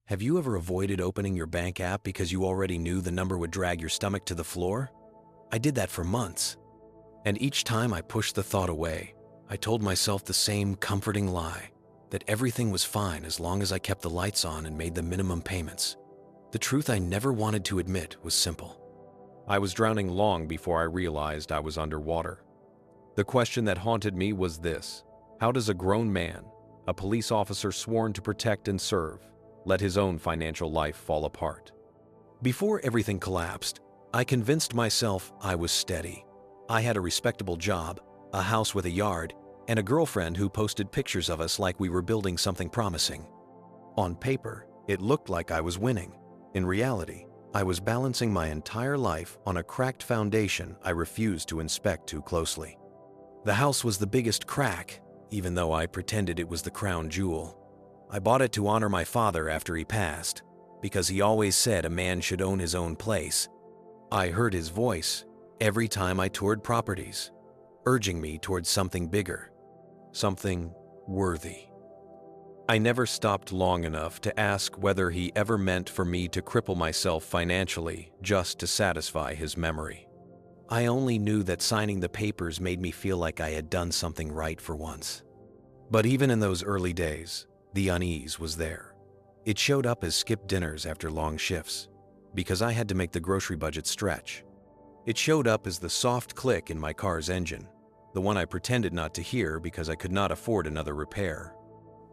Have you ever avoided opening your bank app because you already knew the number would drag your stomach to the floor? I did that for months. And each time I pushed the thought away, I told myself the same comforting lie, that everything was fine as long as I kept the lights on and made the minimum payments. The truth I never wanted to admit was simple. I was drowning long before I realized I was underwater. The question that haunted me was this: how does a grown man, a police officer sworn to protect and serve, let his own financial life fall apart? Before everything collapsed, I convinced myself I was steady. I had a respectable job, a house with a yard, and a girlfriend who posted pictures of us like we were building something promising. On paper, it looked like I was winning. In reality, I was balancing my entire life on a cracked foundation I refused to inspect too closely. The house was the biggest crack, even though I pretended it was the crown jewel. I bought it to honor my father after he passed, because he always said a man should own his own place. I heard his voice every time I toured properties, urging me towards something bigger, something worthy. I never stopped long enough to ask whether he ever meant for me to cripple myself financially just to satisfy his memory. I only knew that signing the papers made me feel like I had done something right for once. But even in those early days, the unease was there. It showed up as skipped dinners after long shifts, because I had to make the grocery budget stretch. It showed up as the soft click in my car's engine, the one I pretended not to hear because I could not afford another repair.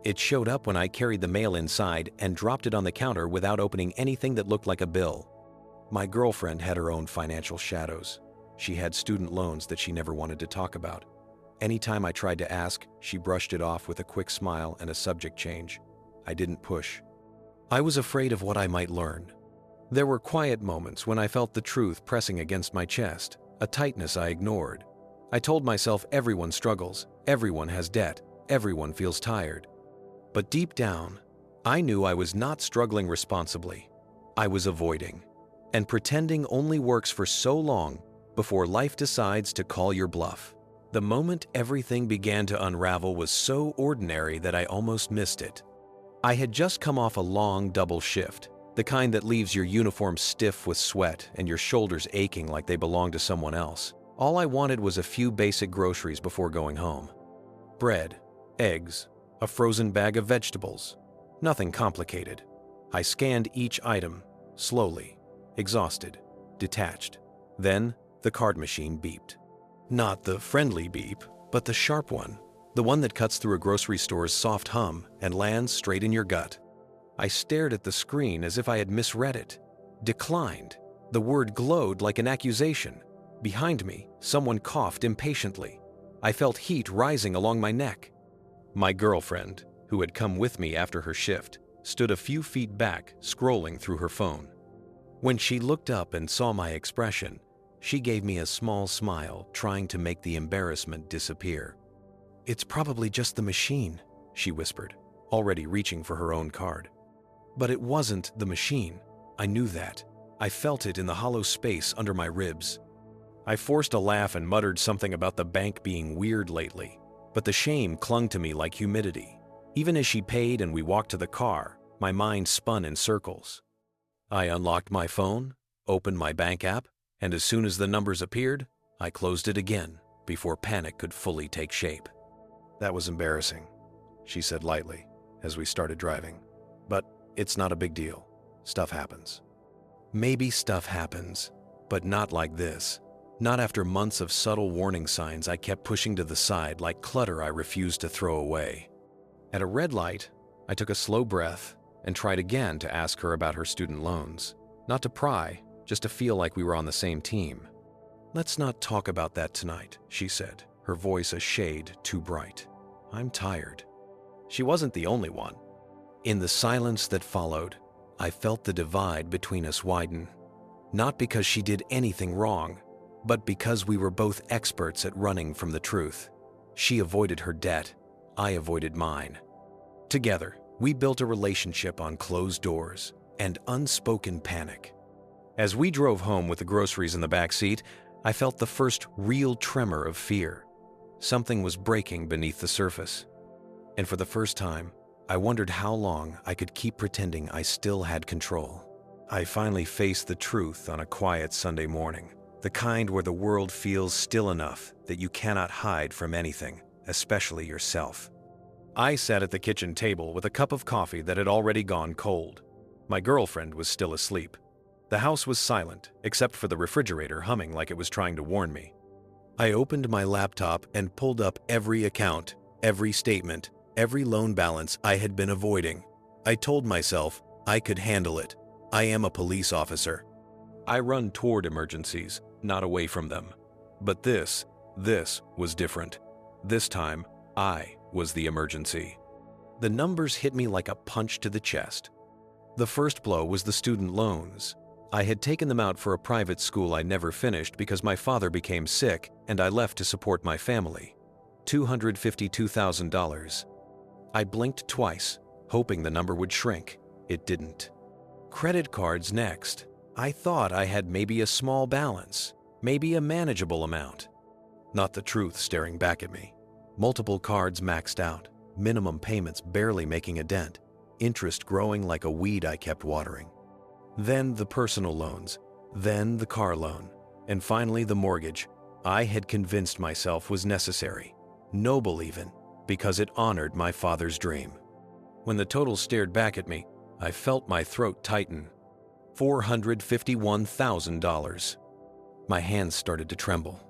It showed up when I carried the mail inside and dropped it on the counter without opening anything that looked like a bill. My girlfriend had her own financial shadows. She had student loans that she never wanted to talk about. Anytime I tried to ask, she brushed it off with a quick smile and a subject change. I didn't push. I was afraid of what I might learn. There were quiet moments when I felt the truth pressing against my chest, a tightness I ignored. I told myself everyone struggles, everyone has debt, everyone feels tired. But deep down, I knew I was not struggling responsibly. I was avoiding. And pretending only works for so long before life decides to call your bluff. The moment everything began to unravel was so ordinary that I almost missed it. I had just come off a long double shift, the kind that leaves your uniform stiff with sweat and your shoulders aching like they belong to someone else. All I wanted was a few basic groceries before going home. Bread, eggs, a frozen bag of vegetables. Nothing complicated. I scanned each item, slowly, exhausted, detached. Then, the card machine beeped. Not the friendly beep, but the sharp one. The one that cuts through a grocery store's soft hum and lands straight in your gut. I stared at the screen as if I had misread it. Declined. The word glowed like an accusation. Behind me, someone coughed impatiently. I felt heat rising along my neck. My girlfriend, who had come with me after her shift, stood a few feet back, scrolling through her phone. When she looked up and saw my expression, she gave me a small smile, trying to make the embarrassment disappear. "It's probably just the machine," she whispered, already reaching for her own card. But it wasn't the machine. I knew that. I felt it in the hollow space under my ribs. I forced a laugh and muttered something about the bank being weird lately, but the shame clung to me like humidity. Even as she paid and we walked to the car, my mind spun in circles. I unlocked my phone, opened my bank app, and as soon as the numbers appeared, I closed it again before panic could fully take shape. "That was embarrassing," she said lightly as we started driving. "But it's not a big deal. Stuff happens." Maybe stuff happens, but not like this. Not after months of subtle warning signs I kept pushing to the side like clutter I refused to throw away. At a red light, I took a slow breath and tried again to ask her about her student loans. Not to pry, just to feel like we were on the same team. "Let's not talk about that tonight," she said, her voice a shade too bright. "I'm tired." She wasn't the only one. In the silence that followed, I felt the divide between us widen. Not because she did anything wrong, but because we were both experts at running from the truth. She avoided her debt, I avoided mine. Together, we built a relationship on closed doors and unspoken panic. As we drove home with the groceries in the back seat, I felt the first real tremor of fear. Something was breaking beneath the surface. And for the first time, I wondered how long I could keep pretending I still had control. I finally faced the truth on a quiet Sunday morning, the kind where the world feels still enough that you cannot hide from anything, especially yourself. I sat at the kitchen table with a cup of coffee that had already gone cold. My girlfriend was still asleep. The house was silent, except for the refrigerator humming like it was trying to warn me. I opened my laptop and pulled up every account, every statement, every loan balance I had been avoiding. I told myself I could handle it. I am a police officer. I run toward emergencies, not away from them. But this was different. This time, I was the emergency. The numbers hit me like a punch to the chest. The first blow was the student loans. I had taken them out for a private school I never finished because my father became sick and I left to support my family. $252,000. I blinked twice, hoping the number would shrink. It didn't. Credit cards next. I thought I had maybe a small balance, maybe a manageable amount. Not the truth staring back at me. Multiple cards maxed out, minimum payments barely making a dent, interest growing like a weed I kept watering. Then the personal loans, then the car loan, and finally the mortgage I had convinced myself was necessary, noble even, because it honored my father's dream. When the total stared back at me, I felt my throat tighten. $451,000. My hands started to tremble.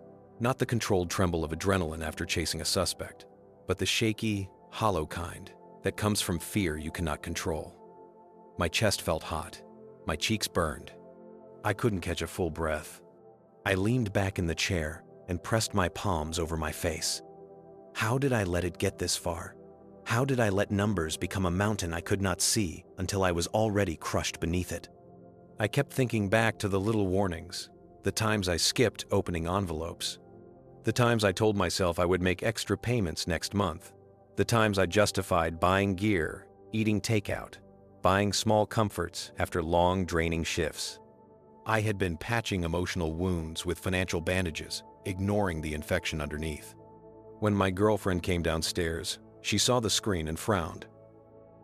Not the controlled tremble of adrenaline after chasing a suspect, but the shaky, hollow kind that comes from fear you cannot control. My chest felt hot. My cheeks burned. I couldn't catch a full breath. I leaned back in the chair and pressed my palms over my face. How did I let it get this far? How did I let numbers become a mountain I could not see until I was already crushed beneath it? I kept thinking back to the little warnings, the times I skipped opening envelopes, the times I told myself I would make extra payments next month, the times I justified buying gear, eating takeout, buying small comforts after long, draining shifts. I had been patching emotional wounds with financial bandages, ignoring the infection underneath. When my girlfriend came downstairs, she saw the screen and frowned.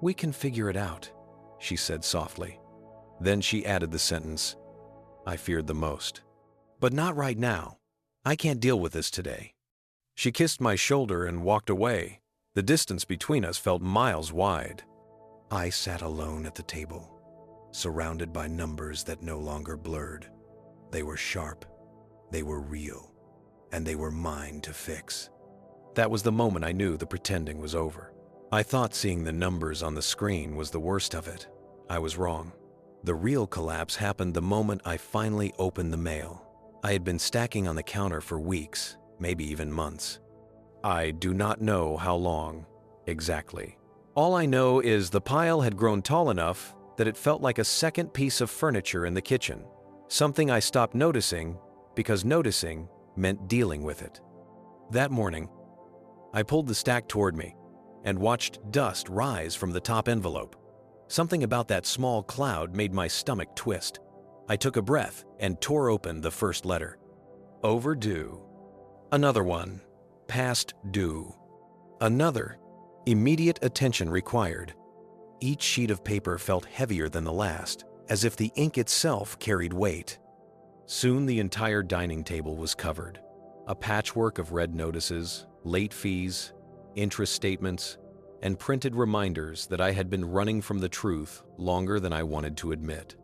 "We can figure it out," she said softly. Then she added the sentence I feared the most. "But not right now. I can't deal with this today." She kissed my shoulder and walked away. The distance between us felt miles wide. I sat alone at the table, surrounded by numbers that no longer blurred. They were sharp, they were real, and they were mine to fix. That was the moment I knew the pretending was over. I thought seeing the numbers on the screen was the worst of it. I was wrong. The real collapse happened the moment I finally opened the mail. I had been stacking on the counter for weeks, maybe even months. I do not know how long exactly. All I know is the pile had grown tall enough that it felt like a second piece of furniture in the kitchen, something I stopped noticing because noticing meant dealing with it. That morning, I pulled the stack toward me and watched dust rise from the top envelope. Something about that small cloud made my stomach twist. I took a breath and tore open the first letter. Overdue. Another one. Past due. Another. Immediate attention required. Each sheet of paper felt heavier than the last, as if the ink itself carried weight. Soon the entire dining table was covered. A patchwork of red notices, late fees, interest statements, and printed reminders that I had been running from the truth longer than I wanted to admit.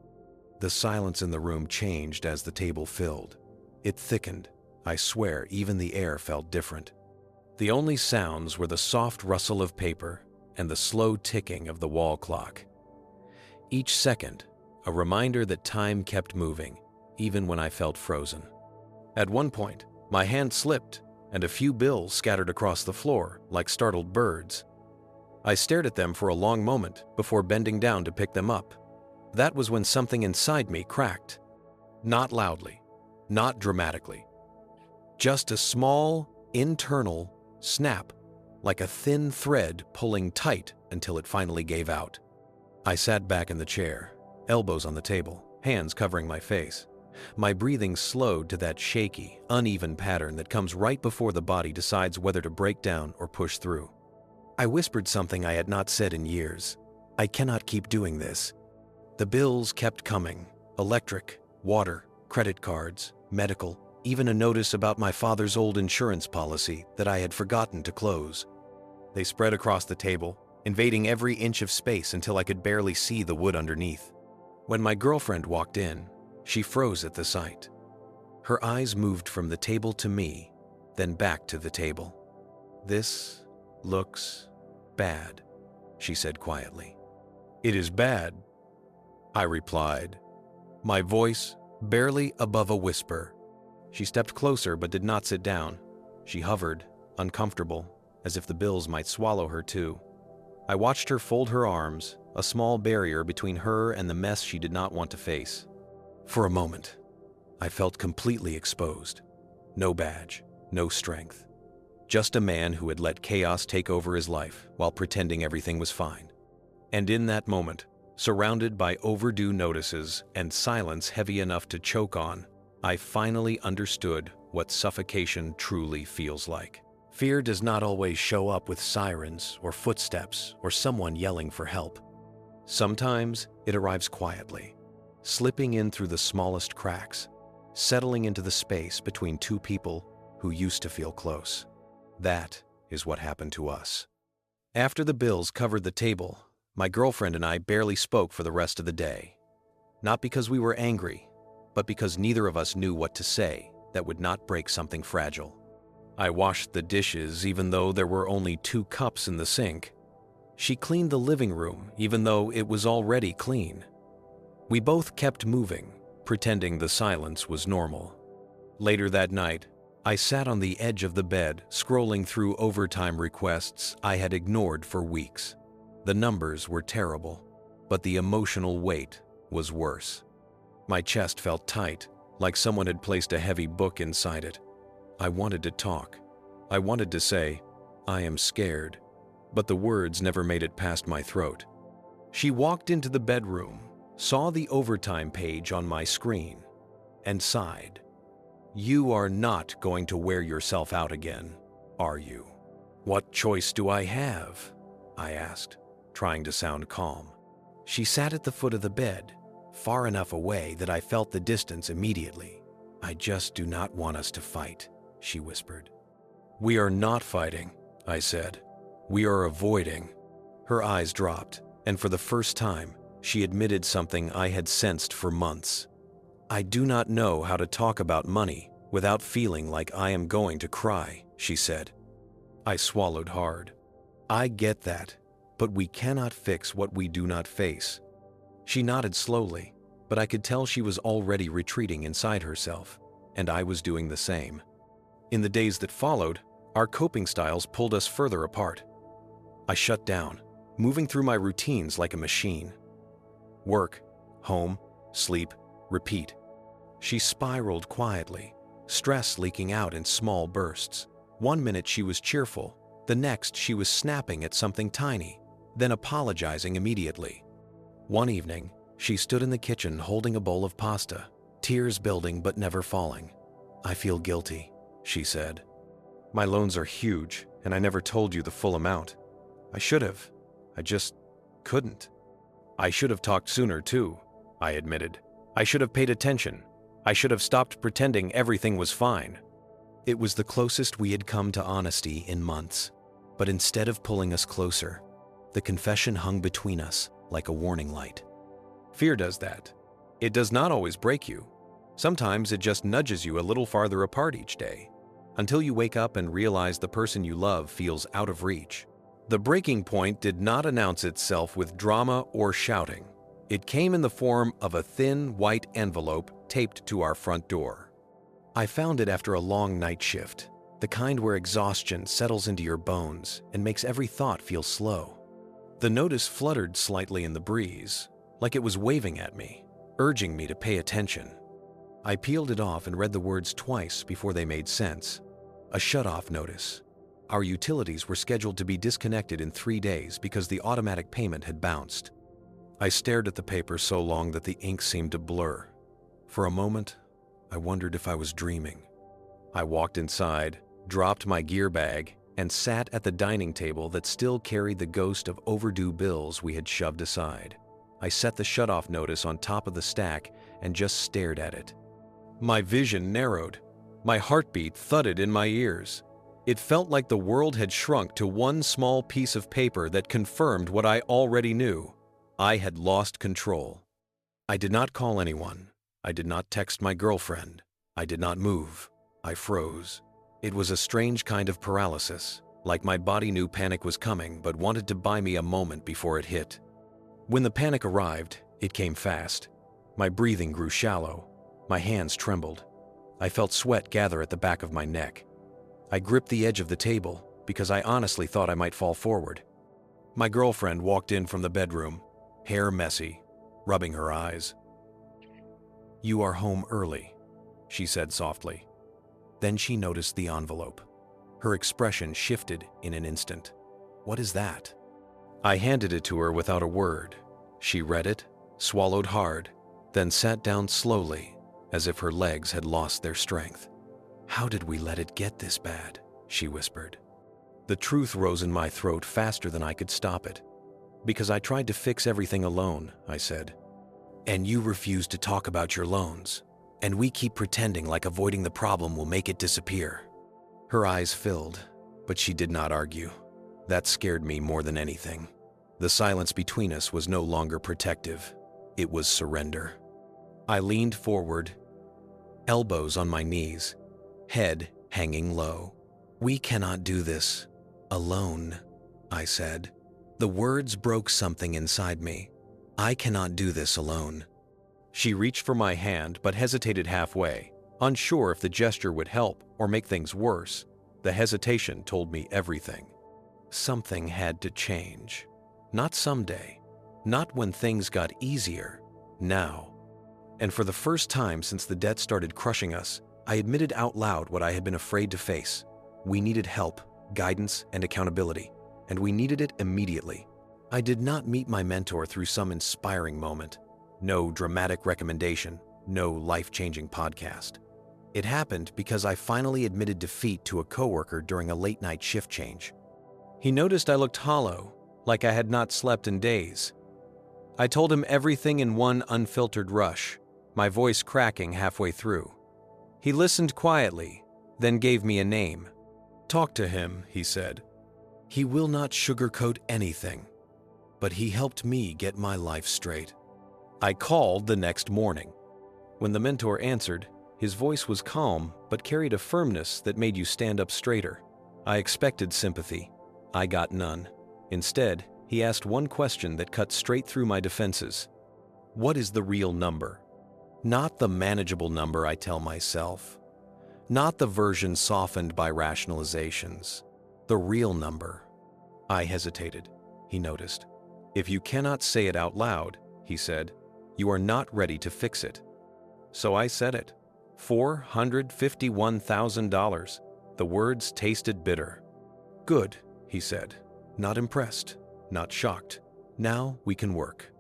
The silence in the room changed as the table filled. It thickened. I swear, even the air felt different. The only sounds were the soft rustle of paper and the slow ticking of the wall clock. Each second, a reminder that time kept moving, even when I felt frozen. At one point, my hand slipped, and a few bills scattered across the floor like startled birds. I stared at them for a long moment before bending down to pick them up. That was when something inside me cracked. Not loudly, not dramatically. Just a small, internal snap, like a thin thread pulling tight until it finally gave out. I sat back in the chair, elbows on the table, hands covering my face. My breathing slowed to that shaky, uneven pattern that comes right before the body decides whether to break down or push through. I whispered something I had not said in years. I cannot keep doing this. The bills kept coming. Electric, water, credit cards, medical, even a notice about my father's old insurance policy that I had forgotten to close. They spread across the table, invading every inch of space until I could barely see the wood underneath. When my girlfriend walked in, she froze at the sight. Her eyes moved from the table to me, then back to the table. "This looks bad," she said quietly. "It is bad," I replied, my voice barely above a whisper. She stepped closer but did not sit down. She hovered, uncomfortable, as if the bills might swallow her too. I watched her fold her arms, a small barrier between her and the mess she did not want to face. For a moment, I felt completely exposed. No badge, no strength. Just a man who had let chaos take over his life while pretending everything was fine. And in that moment, surrounded by overdue notices and silence heavy enough to choke on, I finally understood what suffocation truly feels like. Fear does not always show up with sirens or footsteps or someone yelling for help. Sometimes it arrives quietly, slipping in through the smallest cracks, settling into the space between two people who used to feel close. That is what happened to us. After the bills covered the table, my girlfriend and I barely spoke for the rest of the day. Not because we were angry, but because neither of us knew what to say that would not break something fragile. I washed the dishes even though there were only 2 cups in the sink. She cleaned the living room even though it was already clean. We both kept moving, pretending the silence was normal. Later that night, I sat on the edge of the bed, scrolling through overtime requests I had ignored for weeks. The numbers were terrible, but the emotional weight was worse. My chest felt tight, like someone had placed a heavy book inside it. I wanted to talk. I wanted to say, "I am scared," but the words never made it past my throat. She walked into the bedroom, saw the overtime page on my screen, and sighed. "You are not going to wear yourself out again, are you?" "What choice do I have?" I asked, trying to sound calm. She sat at the foot of the bed, far enough away that I felt the distance immediately. "I just do not want us to fight," she whispered. "We are not fighting," I said. "We are avoiding." Her eyes dropped, and for the first time, she admitted something I had sensed for months. "I do not know how to talk about money without feeling like I am going to cry," she said. I swallowed hard. "I get that, but we cannot fix what we do not face." She nodded slowly, but I could tell she was already retreating inside herself, and I was doing the same. In the days that followed, our coping styles pulled us further apart. I shut down, moving through my routines like a machine. Work, home, sleep, repeat. She spiraled quietly, stress leaking out in small bursts. One minute she was cheerful, the next she was snapping at something tiny, then apologizing immediately. One evening, she stood in the kitchen holding a bowl of pasta, tears building but never falling. "I feel guilty," she said. "My loans are huge, and I never told you the full amount. I should have. I just couldn't." "I should have talked sooner too," I admitted. "I should have paid attention. I should have stopped pretending everything was fine." It was the closest we had come to honesty in months, but instead of pulling us closer, the confession hung between us like a warning light. Fear does that. It does not always break you. Sometimes it just nudges you a little farther apart each day, until you wake up and realize the person you love feels out of reach. The breaking point did not announce itself with drama or shouting. It came in the form of a thin, white envelope taped to our front door. I found it after a long night shift, the kind where exhaustion settles into your bones and makes every thought feel slow. The notice fluttered slightly in the breeze, like it was waving at me, urging me to pay attention. I peeled it off and read the words twice before they made sense. A shut-off notice. Our utilities were scheduled to be disconnected in 3 days because the automatic payment had bounced. I stared at the paper so long that the ink seemed to blur. For a moment, I wondered if I was dreaming. I walked inside, dropped my gear bag, and sat at the dining table that still carried the ghost of overdue bills we had shoved aside. I set the shutoff notice on top of the stack and just stared at it. My vision narrowed. My heartbeat thudded in my ears. It felt like the world had shrunk to one small piece of paper that confirmed what I already knew. I had lost control. I did not call anyone. I did not text my girlfriend. I did not move. I froze. It was a strange kind of paralysis, like my body knew panic was coming but wanted to buy me a moment before it hit. When the panic arrived, it came fast. My breathing grew shallow. My hands trembled. I felt sweat gather at the back of my neck. I gripped the edge of the table because I honestly thought I might fall forward. My girlfriend walked in from the bedroom, hair messy, rubbing her eyes. "You are home early," she said softly. Then she noticed the envelope. Her expression shifted in an instant. "What is that?" I handed it to her without a word. She read it, swallowed hard, then sat down slowly, as if her legs had lost their strength. "How did we let it get this bad?" she whispered. The truth rose in my throat faster than I could stop it. "Because I tried to fix everything alone," I said. "And you refuse to talk about your loans. And we keep pretending like avoiding the problem will make it disappear." Her eyes filled, but she did not argue. That scared me more than anything. The silence between us was no longer protective. It was surrender. I leaned forward, elbows on my knees, head hanging low. "We cannot do this alone," I said. The words broke something inside me. "I cannot do this alone." She reached for my hand but hesitated halfway, unsure if the gesture would help or make things worse. The hesitation told me everything. Something had to change. Not someday. Not when things got easier. Now. And for the first time since the debt started crushing us, I admitted out loud what I had been afraid to face. We needed help, guidance, and accountability, and we needed it immediately. I did not meet my mentor through some inspiring moment. No dramatic recommendation, no life-changing podcast. It happened because I finally admitted defeat to a coworker during a late-night shift change. He noticed I looked hollow, like I had not slept in days. I told him everything in one unfiltered rush, my voice cracking halfway through. He listened quietly, then gave me a name. "Talk to him," he said. "He will not sugarcoat anything." But he helped me get my life straight. I called the next morning. When the mentor answered, his voice was calm but carried a firmness that made you stand up straighter. I expected sympathy. I got none. Instead, he asked one question that cut straight through my defenses. "What is the real number?" Not the manageable number I tell myself. Not the version softened by rationalizations. The real number. I hesitated. He noticed. "If you cannot say it out loud," he said, "you are not ready to fix it." So I said it. $451,000. The words tasted bitter. "Good," he said. Not impressed, not shocked. "Now we can work."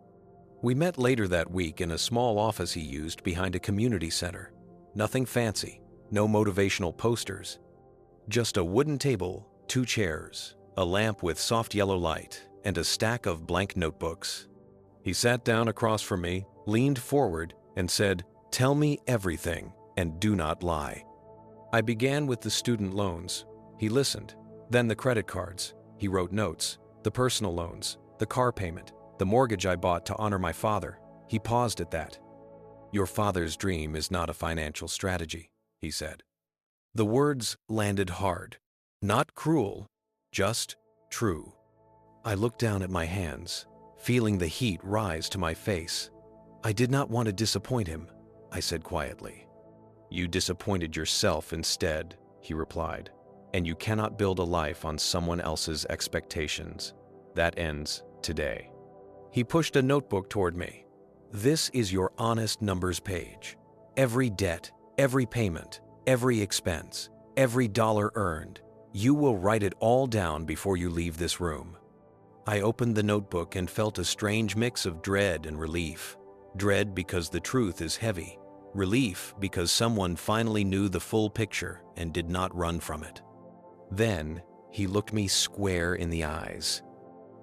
We met later that week in a small office he used behind a community center. Nothing fancy, no motivational posters. Just a wooden table, 2 chairs, a lamp with soft yellow light, and a stack of blank notebooks. He sat down across from me, leaned forward, and said, "Tell me everything, and do not lie." I began with the student loans. He listened. Then the credit cards. He wrote notes. The personal loans. The car payment. The mortgage I bought to honor my father. He paused at that. "Your father's dream is not a financial strategy," he said. The words landed hard. Not cruel, just true. I looked down at my hands, feeling the heat rise to my face. "I did not want to disappoint him," I said quietly. "You disappointed yourself instead," he replied. "And you cannot build a life on someone else's expectations. That ends today." He pushed a notebook toward me. "This is your honest numbers page. Every debt, every payment, every expense, every dollar earned. You will write it all down before you leave this room." I opened the notebook and felt a strange mix of dread and relief. Dread because the truth is heavy. Relief because someone finally knew the full picture and did not run from it. Then He looked me square in the eyes.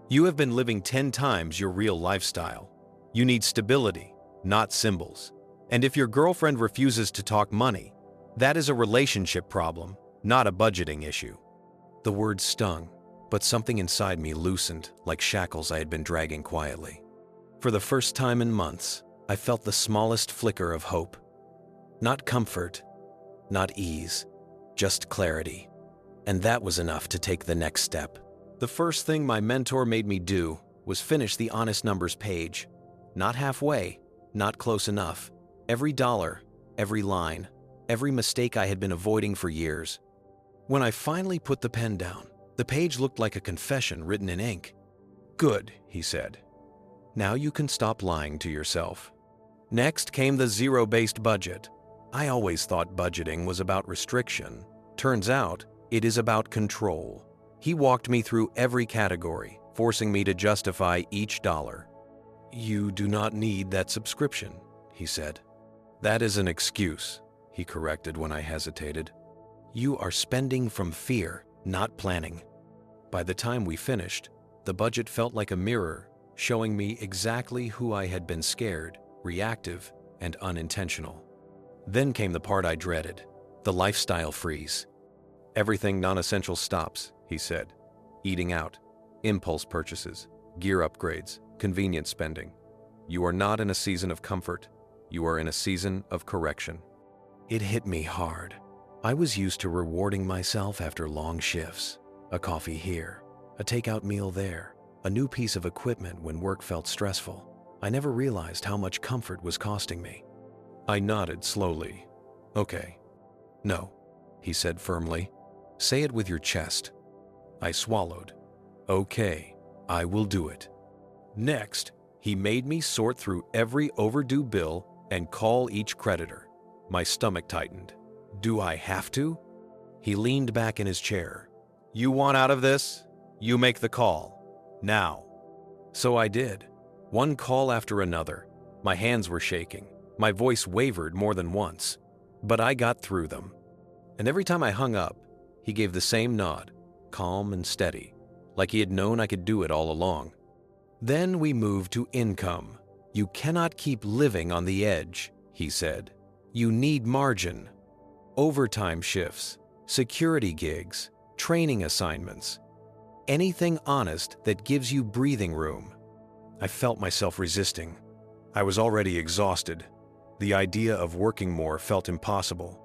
You have been living 10 times your real lifestyle. You need stability, not symbols. And if your girlfriend refuses to talk money, that is a relationship problem, not a budgeting issue. The words stung, but something inside me loosened like shackles I had been dragging quietly. For the first time in months, I felt the smallest flicker of hope. Not comfort, not ease, just clarity. And that was enough to take the next step. The first thing my mentor made me do was finish the honest numbers page. Not halfway, not close enough. Every dollar, every line, every mistake I had been avoiding for years. When I finally put the pen down, the page looked like a confession written in ink. "Good," he said. "Now you can stop lying to yourself." Next came the zero-based budget. I always thought budgeting was about restriction. Turns out, it is about control. He walked me through every category, forcing me to justify each dollar. "You do not need that subscription," he said. "That is an excuse," he corrected when I hesitated. "You are spending from fear, not planning." By the time we finished, the budget felt like a mirror, showing me exactly who I had been: scared, reactive, and unintentional. Then came the part I dreaded, the lifestyle freeze. "Everything non-essential stops," he said. "Eating out, impulse purchases, gear upgrades, convenience spending. You are not in a season of comfort. You are in a season of correction." It hit me hard. I was used to rewarding myself after long shifts. A coffee here, a takeout meal there, a new piece of equipment when work felt stressful. I never realized how much comfort was costing me. I nodded slowly. "Okay." "No," he said firmly. "Say it with your chest." I swallowed. "Okay, I will do it." Next, he made me sort through every overdue bill and call each creditor. My stomach tightened. "Do I have to?" He leaned back in his chair. "You want out of this? You make the call. Now." So I did. One call after another. My hands were shaking. My voice wavered more than once. But I got through them. And every time I hung up, he gave the same nod, calm and steady, like he had known I could do it all along. Then we moved to income. "You cannot keep living on the edge," he said. "You need margin. Overtime shifts, security gigs, training assignments. Anything honest that gives you breathing room." I felt myself resisting. I was already exhausted. The idea of working more felt impossible.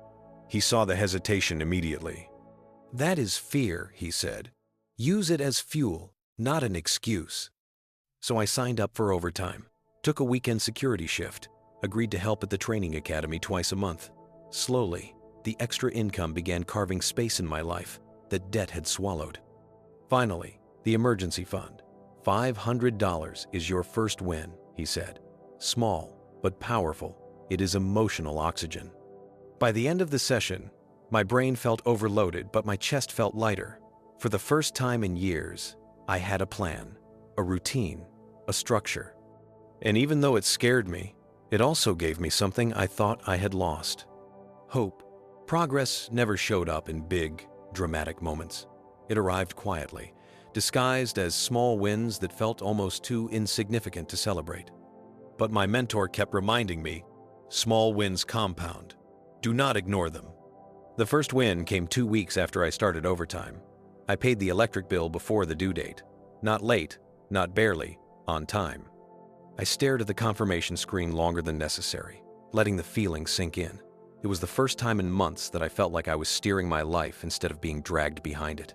He saw the hesitation immediately. "That is fear," he said. "Use it as fuel, not an excuse." So I signed up for overtime, took a weekend security shift, agreed to help at the training academy twice a month. Slowly, the extra income began carving space in my life that debt had swallowed. Finally, the emergency fund. $500 is your first win, he said. Small, but powerful. It is emotional oxygen. By the end of the session, my brain felt overloaded, but my chest felt lighter. For the first time in years, I had a plan, a routine, a structure. And even though it scared me, it also gave me something I thought I had lost. Hope. Progress never showed up in big, dramatic moments. It arrived quietly, disguised as small wins that felt almost too insignificant to celebrate. But my mentor kept reminding me, small wins compound. Do not ignore them. The first win came 2 weeks after I started overtime. I paid the electric bill before the due date. Not late, not barely, on time. I stared at the confirmation screen longer than necessary, letting the feeling sink in. It was the first time in months that I felt like I was steering my life instead of being dragged behind it.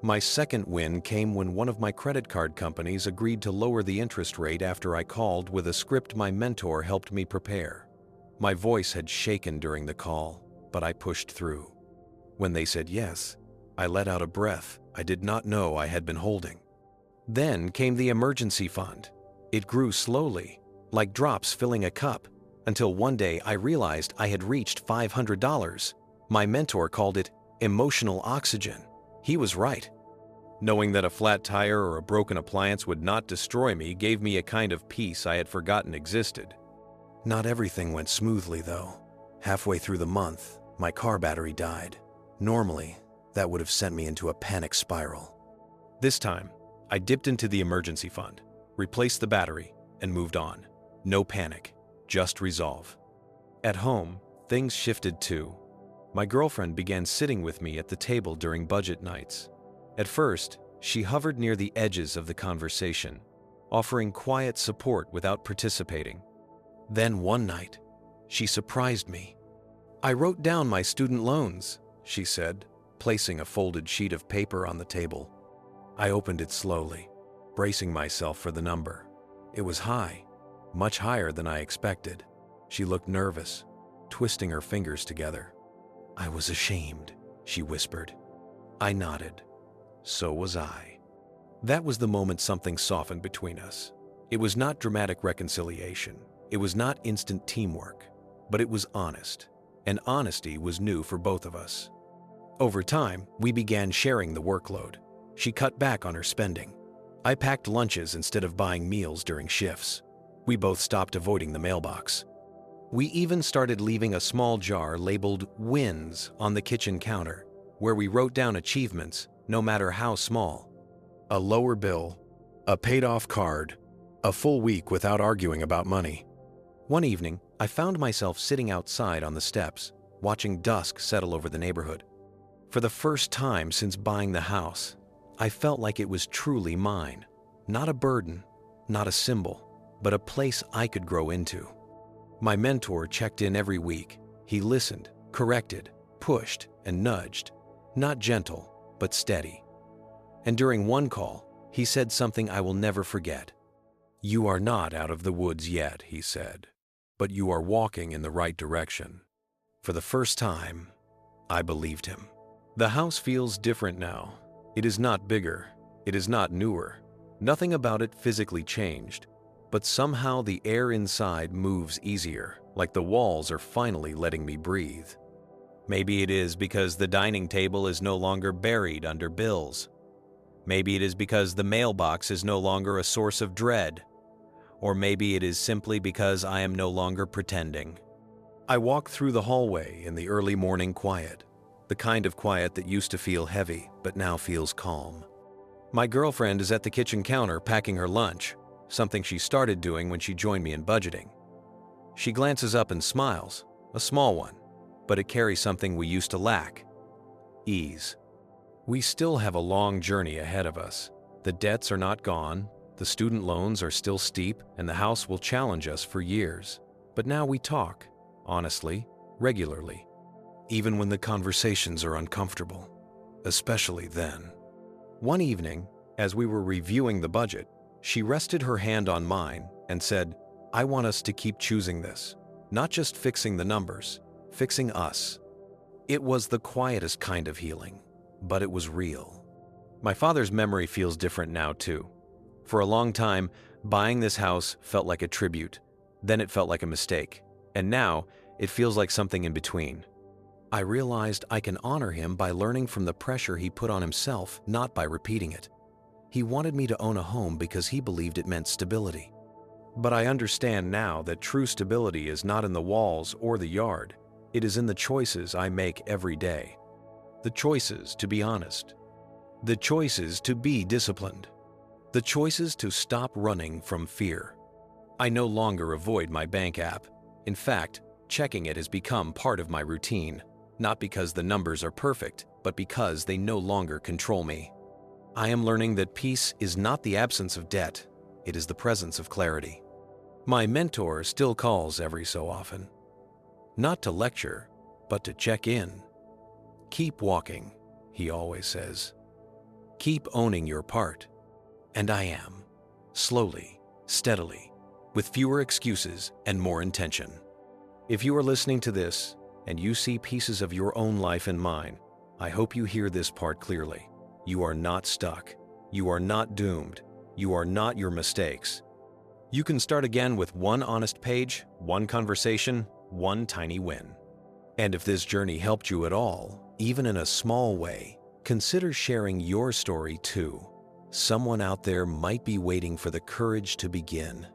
My second win came when one of my credit card companies agreed to lower the interest rate after I called with a script my mentor helped me prepare. My voice had shaken during the call, but I pushed through. When they said yes, I let out a breath I did not know I had been holding. Then came the emergency fund. It grew slowly, like drops filling a cup, until one day I realized I had reached $500. My mentor called it emotional oxygen. He was right. Knowing that a flat tire or a broken appliance would not destroy me gave me a kind of peace I had forgotten existed. Not everything went smoothly, though. Halfway through the month, my car battery died. Normally, That would have sent me into a panic spiral. This time, I dipped into the emergency fund, replaced the battery, and moved on. No panic, just resolve. At home, things shifted too. My girlfriend began sitting with me at the table during budget nights. At first, she hovered near the edges of the conversation, offering quiet support without participating. Then one night, she surprised me. "I wrote down my student loans," she said, placing a folded sheet of paper on the table. I opened it slowly, bracing myself for the number. It was high, much higher than I expected. She looked nervous, twisting her fingers together. "I was ashamed," she whispered. I nodded. So was I. That was the moment something softened between us. It was not dramatic reconciliation. It was not instant teamwork, but it was honest, and honesty was new for both of us. Over time, we began sharing the workload. She cut back on her spending. I packed lunches instead of buying meals during shifts. We both stopped avoiding the mailbox. We even started leaving a small jar labeled "wins" on the kitchen counter, where we wrote down achievements, no matter how small. A lower bill, a paid-off card, a full week without arguing about money. One evening, I found myself sitting outside on the steps, watching dusk settle over the neighborhood. For the first time since buying the house, I felt like it was truly mine. Not a burden, not a symbol, but a place I could grow into. My mentor checked in every week. He listened, corrected, pushed, and nudged. Not gentle, but steady. And during one call, he said something I will never forget. "You are not out of the woods yet," he said, "but you are walking in the right direction." For the first time, I believed him. The house feels different now. It is not bigger. It is not newer. Nothing about it physically changed. But somehow the air inside moves easier, like the walls are finally letting me breathe. Maybe it is because the dining table is no longer buried under bills. Maybe it is because the mailbox is no longer a source of dread. Or maybe it is simply because I am no longer pretending. I walk through the hallway in the early morning quiet, the kind of quiet that used to feel heavy but now feels calm. My girlfriend is at the kitchen counter packing her lunch, something she started doing when she joined me in budgeting. She glances up and smiles, a small one, but it carries something we used to lack: ease. We still have a long journey ahead of us. The debts are not gone, the student loans are still steep, and the house will challenge us for years. But now we talk, honestly, regularly, even when the conversations are uncomfortable, especially then. One evening, as we were reviewing the budget, she rested her hand on mine and said, "I want us to keep choosing this, not just fixing the numbers, fixing us." It was the quietest kind of healing, but it was real. My father's memory feels different now too. For a long time, buying this house felt like a tribute, then it felt like a mistake, and now it feels like something in between. I realized I can honor him by learning from the pressure he put on himself, not by repeating it. He wanted me to own a home because he believed it meant stability. But I understand now that true stability is not in the walls or the yard. It is in the choices I make every day. The choices to be honest. The choices to be disciplined. The choices to stop running from fear. I no longer avoid my bank app. In fact, checking it has become part of my routine, not because the numbers are perfect, but because they no longer control me. I am learning that peace is not the absence of debt, it is the presence of clarity. My mentor still calls every so often. Not to lecture, but to check in. "Keep walking," he always says. "Keep owning your part." And I am. Slowly, steadily, with fewer excuses and more intention. If you are listening to this, and you see pieces of your own life in mine, I hope you hear this part clearly. You are not stuck. You are not doomed. You are not your mistakes. You can start again with one honest page, one conversation, one tiny win. And if this journey helped you at all, even in a small way, consider sharing your story too. Someone out there might be waiting for the courage to begin.